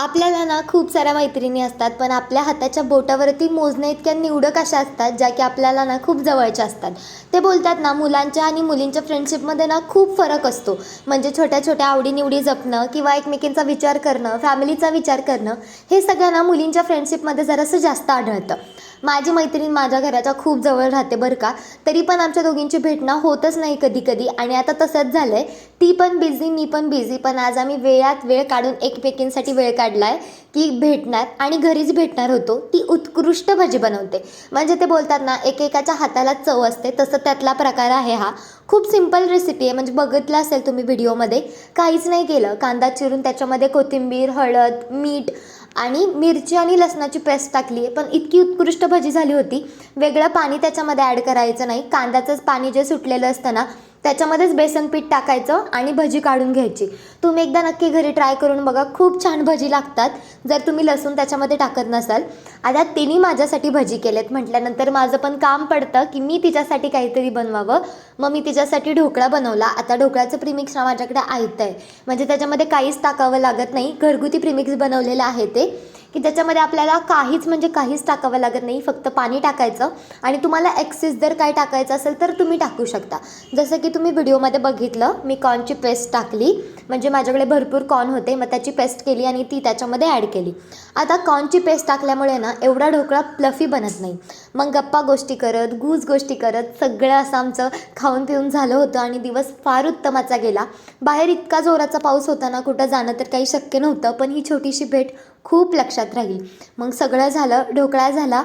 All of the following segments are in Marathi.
आपल्याला ना खूप साऱ्या मैत्रिणी असतात, पण आपल्या हाताच्या बोटावरती मोजण्या इतक्या निवडक अशा असतात, ज्या की आपल्याला ना खूप जवळच्या असतात. ते बोलतात ना, मुलांच्या आणि मुलींच्या फ्रेंडशिपमध्ये ना खूप फरक असतो. म्हणजे छोट्या-छोट्या आवडी-निवडी जपणं किंवा एकमेकींचा विचार करणं, फॅमिलीचा विचार करणं, हे सगळं ना मुलींच्या फ्रेंडशिपमध्ये जरासं जास्त आढळतं. माझी मैत्रीण माझ्या घराच्या खूप जवळ राहते बरं का, तरी पण आमच्या दोघींची भेटणं होतच नाही कधी-कधी आणि आता तसंच झालंय. ती पण बिझी, मी पण बिझी, पण आज आम्ही वेळात वेळ काढून एकमेकींसाठी वेळ काढलाय की भेटणार आणि घरीच भेटणार होतो. ती उत्कृष्ट भजी बनवते. म्हणजे ते बोलतात ना, एकेकाच्या हाताला चव असते, तसं त्यातला प्रकार आहे हा. खूप सिंपल रेसिपी आहे, म्हणजे बघितलं असेल तुम्ही व्हिडिओमध्ये. काहीच नाही केलं, कांदा चिरून त्याच्यामध्ये कोथिंबीर, हळद, मीठ आणि मिरची आणि लसणाची पेस्ट टाकली आहे, पण इतकी उत्कृष्ट भजी झाली होती. वेगळं पाणी त्याच्यामध्ये ॲड करायचं नाही, कांद्याचंच पाणी जे सुटलेलं असतं ना, त्याच्यामध्येच बेसन पीठ टाकायचं आणि भजी काढून घ्यायची. तुम्ही एकदा नक्की घरी ट्राय करून बघा, खूप छान भजी लागतात जर तुम्ही लसूण त्याच्यामध्ये टाकत नसाल. आता तिने माझ्यासाठी भजी केलेत म्हटल्यानंतर माझं पण काम पडतं की मी तिच्यासाठी काहीतरी बनवावं. मग मी तिच्यासाठी ढोकळा बनवला. आता ढोकळ्याचं प्रिमिक्स माझ्याकडे आयतं आहे, म्हणजे त्याच्यामध्ये काहीच टाकावं लागत नाही. घरगुती प्रिमिक्स बनवलेलं आहे ते, की त्याच्यामध्ये आपल्याला काहीच म्हणजे काहीच टाकावं लागत नाही. फक्त पाणी टाकायचं आणि तुम्हाला एक्सेस जर काय टाकायचं असेल तर तुम्ही टाकू शकता. जसं की तुम्ही व्हिडिओमध्ये बघितलं, मी कॉर्नची पेस्ट टाकली, म्हणजे माझ्याकडे भरपूर कॉर्न होते, मग त्याची पेस्ट केली आणि ती त्याच्यामध्ये ॲड केली. आता कॉर्नची पेस्ट टाकल्यामुळे ना एवढा ढोकळा फ्लफी बनत नाही. मग गप्पा गोष्टी करत, गूज गोष्टी करत सगळं असं आमचं खाऊन पिऊन झालं होतं आणि दिवस फार उत्तमाचा गेला. बाहेर इतका जोराचा पाऊस होता ना, कुठं जाणं तर काही शक्य नव्हतं, पण ही छोटीशी भेट खूप लक्षात राहील. मग सगळं झालं, ढोकळा झाला,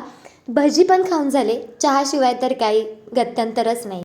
भजी पण खाऊन झाले, चहाशिवाय तर काही गत्यंतरच नाही.